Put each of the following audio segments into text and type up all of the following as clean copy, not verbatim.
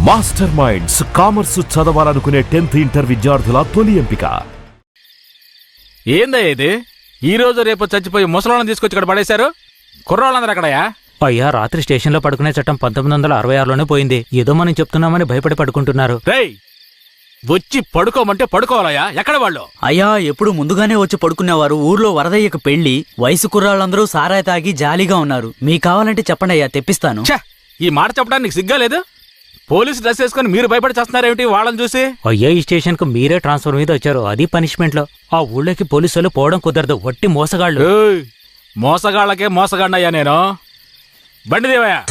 Master minds commerce చదవాలనుకునే 10th inter విద్యార్థుల తొలి ఎంపిక. ఏందయ్య ఇది? ఈ రోజు రేపు చచ్చిపోయి ముసలాళ్ళని తీసుకొచ్చి ఇక్కడ పడేశారు. కుర్రాళ్ళందరూ ఎక్కడయ్యా? అయ్యా, రాత్రి స్టేషన్లో పడుకునే చట్టం 1966లోనే పోయింది. ఏదో మనం చెప్తున్నామని భయపడి పడుకుంటున్నారు. రేయ్, వచ్చి పడుకోమంటే పడుకోవాలయ్యా. ఎక్కడ వాళ్ళు? అయ్యా, ఎప్పుడు ముందుగానే వచ్చి పడుకునేవారు. ఊర్లో వరదయ్యకు పెళ్లి, వయసు కుర్రాళ్ళందరూ సారాయి తాగి జాలీగా ఉన్నారు. మీకు కావాలంటే చెప్పండి అయ్యా, తెప్పిస్తాను. ఈ మాట చెప్పడానికి సిగ్గా లేదు? పోలీసు డ్రెస్ వేసుకుని మీరు భయపడి చేస్తున్నారేమిటి వాళ్ళని చూసి? అయ్యా, ఈ స్టేషన్ కు మీరే ట్రాన్స్ఫర్ మీద వచ్చారు, అది పనిష్మెంట్ లో. ఆ ఊళ్ళోకి పోలీసులు పోవడం కుదరదు, వట్టి మోసగాళ్ళు. మోసగాళ్ళకే మోసగాడినయ్యా నేను. బండి దేవయ్యా.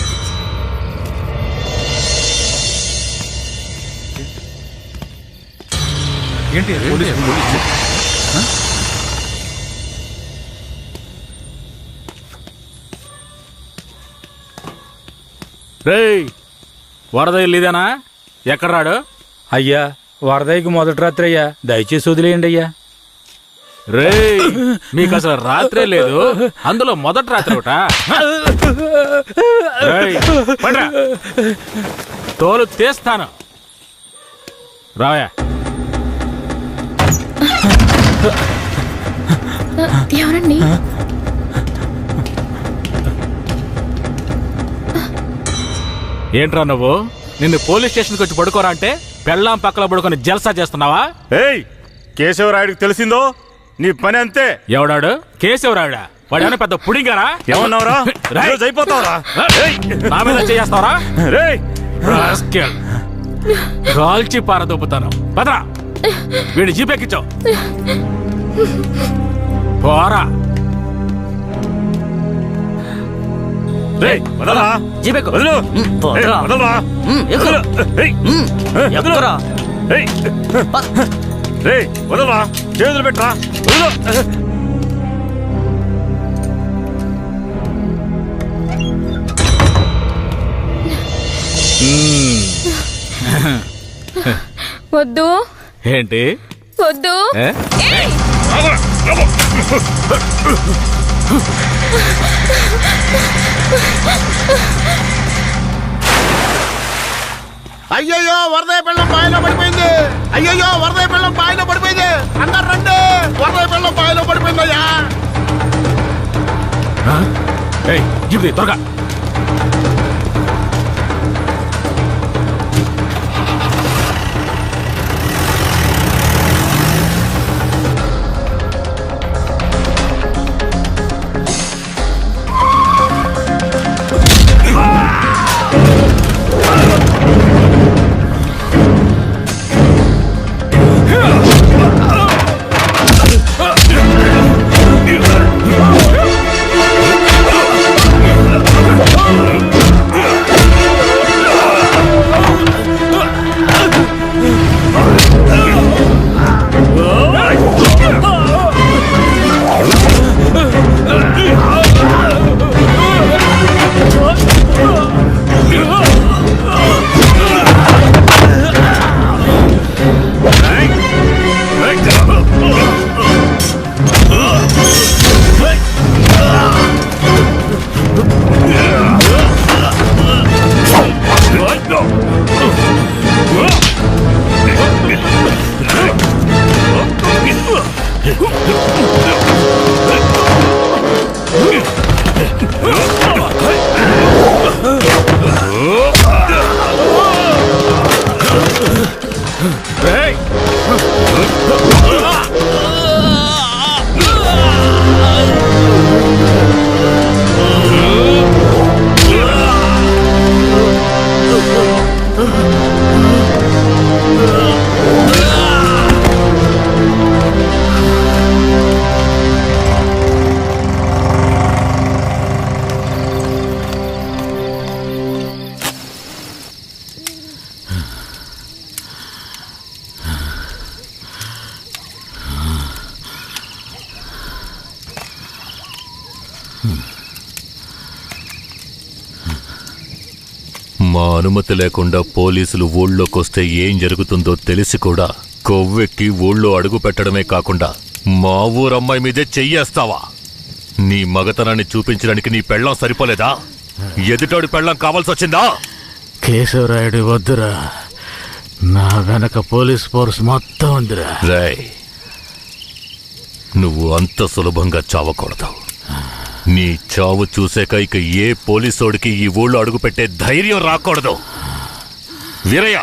రేయ్, వరద ఇల్లుదేనా? ఎక్కడ రాడు? అయ్యా, వరదయ్యకి మొదటి రాత్రి అయ్యా, దయచేసి వదిలేయండి అయ్యా. రేయ్, మీకు అసలు రాత్రే లేదు, అందులో మొదటి రాత్రి ఒకట. తోలు తీస్తాను, రావయా. ఎవరండి? ఏంట్రా నువ్వు? నిన్ను పోలీస్ స్టేషన్కి వచ్చి పడుకోరా అంటే పెళ్ళాం పక్కన పడుకొని జల్సా చేస్తున్నావా? ఏయ్, కేశవరాయుడికి తెలిసిందో నీ పని అంతే. ఎవడాడు? కేశవరాయుడా? వాడేమైనా పెద్ద పుడింగారా? ఏమన్నావురా? అయిపోతావురా? నా మీద చేస్తావరా? రేయ్, కాల్చి పారదొప్పుతాను. పదరా, వీడిని జీపెక్కించావు. పోరా. రేయ్, వదలరా. జీపెక్కు. వదలు. పోరా. వదలరా. ఎక్కు. ఏయ్, ఎక్కురా. ఏయ్, రేయ్, వదలరా. చేతులు పెట్టరా. వదలు. వద్దు. ఏంటి వద్దు. అయ్యయ్యో, వరదయ్య పెళ్ళం బాయిలో పడిపోయింది. అయ్యయ్యో, వరదయ్య పెళ్ళం బాయిలో పడిపోయింది. అందరు రండి, వరదయ్య పెళ్ళం బాయిలో పడిపోయిందయ్యా. త్వరగా. మా అనుమతి లేకుండా పోలీసులు ఊళ్ళోకొస్తే ఏం జరుగుతుందో తెలిసి కూడా కొవ్వెక్కి ఊళ్ళో అడుగు పెట్టడమే కాకుండా మా ఊరమ్మాయి మీదే చెయ్యేస్తావా? నీ మగతనాన్ని చూపించడానికి నీ పెళ్ళం సరిపోలేదా? ఎదుటోడి పెళ్ళం కావాల్సొచ్చిందా? కేశవరాయుడు వద్దురా, నా వెనక పోలీస్ ఫోర్స్ మొత్తం ఉందిరా. రాయ్, నువ్వు అంత సులభంగా చావకూడదు. నీ చావు చూసాక ఇక ఏ పోలీసోడికి ఈ ఊళ్ళో అడుగుపెట్టే ధైర్యం రాకూడదు. వీరయ్య,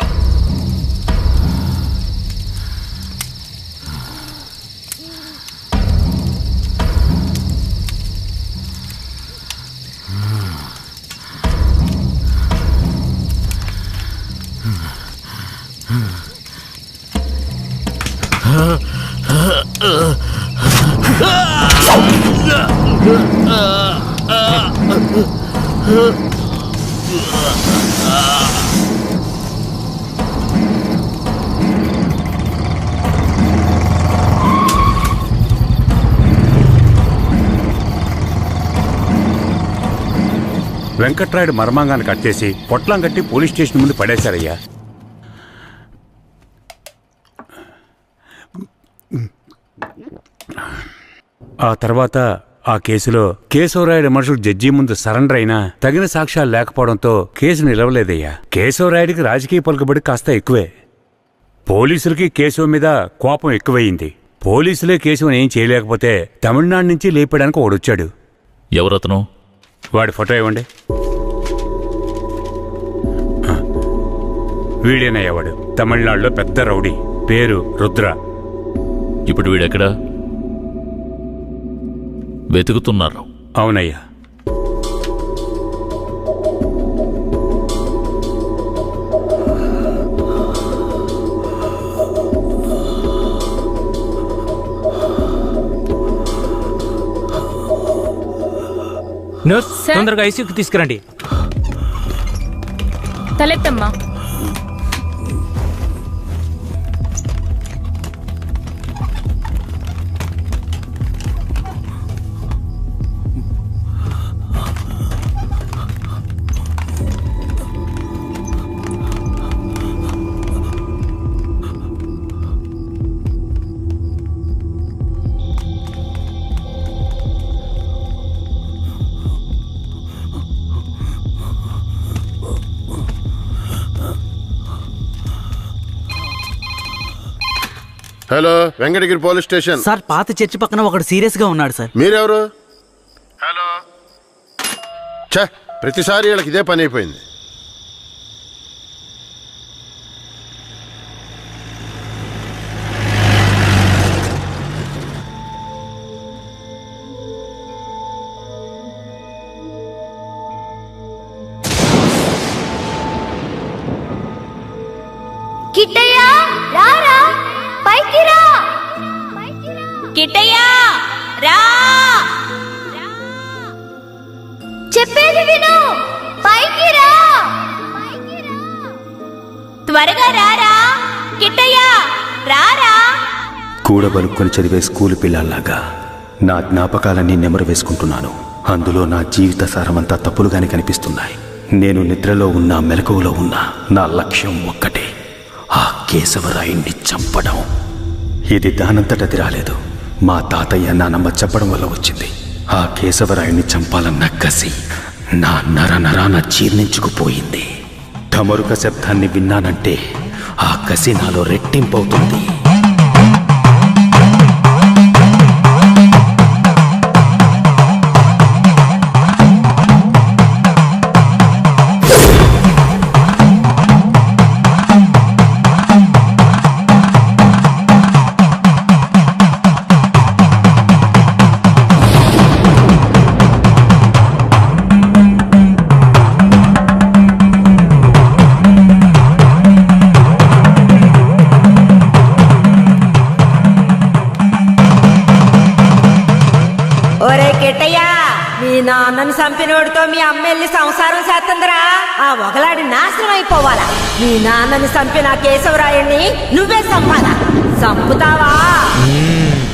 వెంకట్రాయుడు మర్మాంగాన్ని కట్టేసి పొట్లం కట్టి పోలీస్ స్టేషన్ ముందు పడేశారయ్యా. ఆ తర్వాత ఆ కేసులో కేశవరాయుడు మనుషులు జడ్జి ముందు సరెండర్ అయినా తగిన సాక్ష్యాలు లేకపోవడంతో కేసు నిలవలేదయ్యా. కేశవరాయుడికి రాజకీయ పలుకుబడి కాస్త ఎక్కువే. పోలీసులకి కేశవ మీద కోపం ఎక్కువయింది. పోలీసులే కేశవని ఏం చేయలేకపోతే తమిళనాడు నుంచి లేపడానికి ఓడొచ్చాడు. ఎవరతను? వాడి ఫోటో ఇవ్వండి. వీడేనయ్యవాడు, తమిళనాడులో పెద్ద రౌడీ, పేరు రుద్ర. ఇప్పుడు వీడెక్కడా? వెతుకుతున్నారు. అవునయ్యా. నర్స్, తొందరగా ఐసీయూకి తీసుకురండి. తలెత్తమ్మా. Hello, Venkatagiri police station sir. పాత చర్చి పక్కన ఒకడు సీరియస్ గా ఉన్నాడు సార్. మీరెవరు? హలో. ఛే, ప్రతిసారి వీళ్ళకి ఇదే పని అయిపోయింది. కిట్టయ్యా, రారా, పైకి రా. కిట్టయ్యా, రా. చెప్పేది విను, పైకి రా. త్వరగా రారా కిట్టయ్యా, రారా. కూడబలుక్కొని చదివే స్కూలు పిల్లల్లాగా నా జ్ఞాపకాలన్నీ నెమరు వేసుకుంటున్నాను. అందులో నా జీవిత సారమంతా తప్పులుగానే కనిపిస్తున్నాయి. నేను నిద్రలో ఉన్నా మెలకువలో ఉన్నా నా లక్ష్యం ఒక్కటే, ఆ కేశవరాయుణ్ణి చంపడం. ఇది దానంతటది రాలేదు, మా తాతయ్య నానమ్మ చెప్పడం వల్ల వచ్చింది. ఆ కేశవరాయుణ్ణి చంపాలన్న కసి నా నరనరాన జీర్ణించుకుపోయింది. ఢమరుక శబ్దాన్ని విన్నానంటే ఆ కసి నాలో రెట్టింపవుతుంది. ఒరే కిట్టయ్యా, మీ నాన్నని చంపినోడితో మీ అమ్మెల్లి సంసారం చేస్తుందిరా. ఆ ఒకలాడి నాశనం అయిపోవాలా. మీ నాన్నని చంపిన కేశవరాయుణ్ణి నువ్వే చంపాలా. చంపుతావా?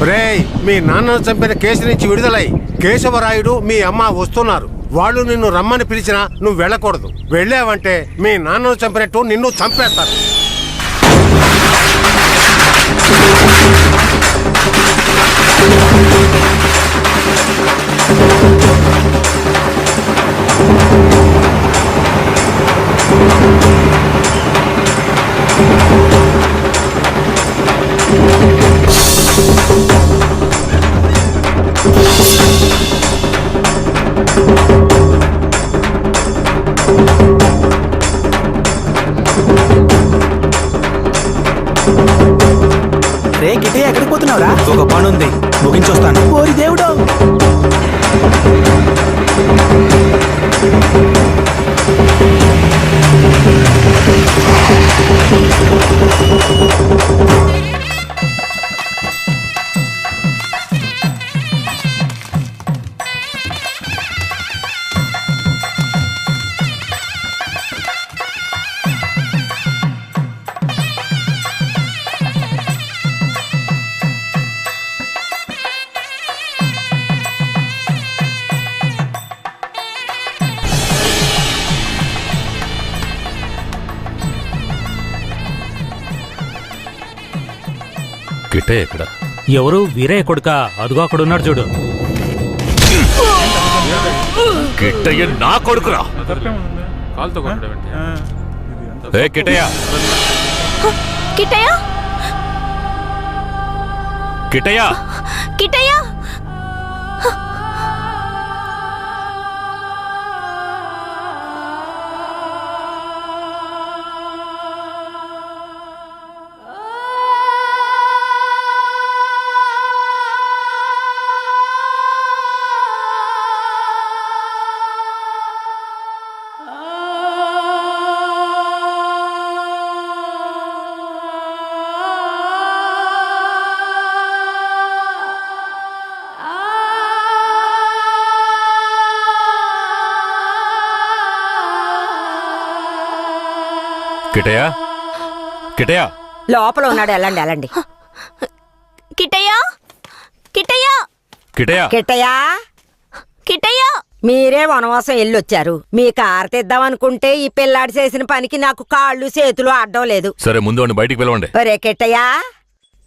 రేయ్, మీ నాన్నను చంపిన కేసు నుంచి విడుదలై కేశవరాయుడు మీ అమ్మ వస్తున్నారు. వాళ్ళు నిన్ను రమ్మని పిలిచినా నువ్వు వెళ్ళకూడదు. వెళ్ళావంటే మీ నాన్నను చంపినట్టు నిన్ను చంపేస్తారు. రే కిటయ్య ఎక్కడికి పోతున్నావురా? ఒక పని ఉంది, ముగించొస్తాను. ఓరి దేవుడు! కిట్టయ్య ఎక్కడ? ఎవరు? వీరయ్య కొడుక? అదుగో అక్కడున్నాడు చూడు. కిట్టయ్య నా కొడుకురా. ఏ కిట్టయ్య, కిట్టయ్య కిట్టయ్య, కిట్టయ్య కిట్టయ్య, కిట్టయ్య. లోపల ఉన్నాడు, వెళ్ళండి వెళ్ళండి. కిట్టయ్య కిట్టయ్య కిట్టయ్య, కిట్టయ్య, కిట్టయ్య మీరే వనవాసం వెళ్ళొచ్చారు. మీ కారు తెద్దామనుకుంటే ఈ పిల్లాడి చేసిన పనికి నాకు కాళ్ళు చేతులు అడ్డం లేదు. సరే ముందు వాడిని బయటికి పిలవండి. ఒరే కిట్టయ్య,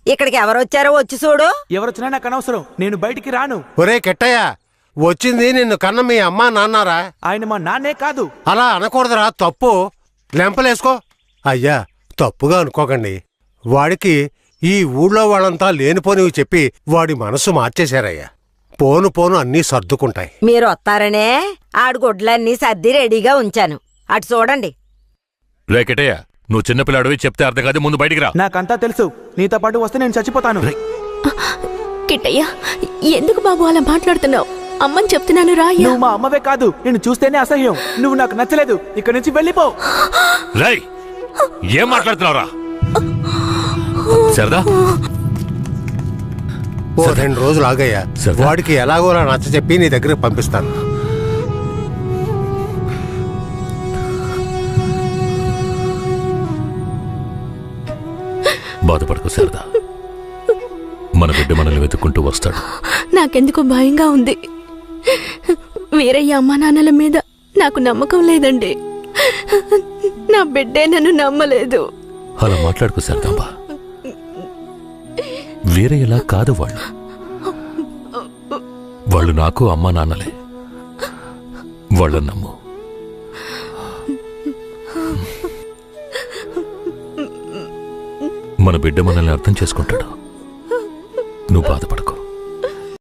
ఇక్కడికి ఎవరొచ్చారో వచ్చి చూడు. ఎవరొచ్చినా నాకు అనవసరం, నేను బయటికి రాను. ఒరే కెట్టయ్య, వచ్చింది నిన్ను కన్న మీ అమ్మా నాన్నారా? ఆయన మా నాన్నే కాదు. అలా అనకూడదురా, తప్పు. లెంపలేసుకో. అయ్యా, తప్పుగా అనుకోకండి. వాడికి ఈ ఊళ్ళో వాళ్ళంతా లేనిపోనివి చెప్పి వాడి మనసు మార్చేశారయ్యా. పోను పోను అన్నీ సర్దుకుంటాయి. మీరు వస్తారనే ఆడు గుడ్లన్నీ సర్ది రెడీగా ఉంచాను. అటు చూడండి. రే కిట్టయ్య, నువ్వు చిన్నపిల్లాడివి, చెప్తే అర్థం కాదు, ముందు బయటికి రా. నాకంతా తెలుసు, నీతో పాటు వస్తే నేను చచ్చిపోతాను. కిట్టయ్య ఎందుకు బాబు అలా మాట్లాడుతున్నావు? అమ్మని చెప్తున్నాను రా. నువ్వు మా అమ్మవే కాదు, నేను చూస్తేనే అసహ్యం. నువ్వు నాకు నచ్చలేదు, ఇక్కడి నుంచి వెళ్ళిపో. రై, ఏం మాట్లాడుతున్నావురా? సరదా, ఓ 2 రోజులు ఆగయ్యా. వాడికి ఎలాగోలా నచ్చ చెప్పి నీ దగ్గరకు పంపిస్తాను. బాధపడకు శారదా, మన బిడ్డ మనల్ని వెతుక్కుంటూ వస్తాడు. నాకెందుకు భయంగా ఉంది. వీరయ్య అమ్మా నాన్నల మీద నాకు నమ్మకం లేదండి. నా బిడ్డే నన్ను నమ్మలేదు. అలా మాట్లాడుకు శారదాంబా, వేరే ఎలా కాదు. వాళ్ళు నాకు అమ్మా నాన్నలే. వాళ్ళని నమ్ము. మన బిడ్డ మనల్ని అర్థం చేసుకుంటాడు. నువ్వు బాధపడకు.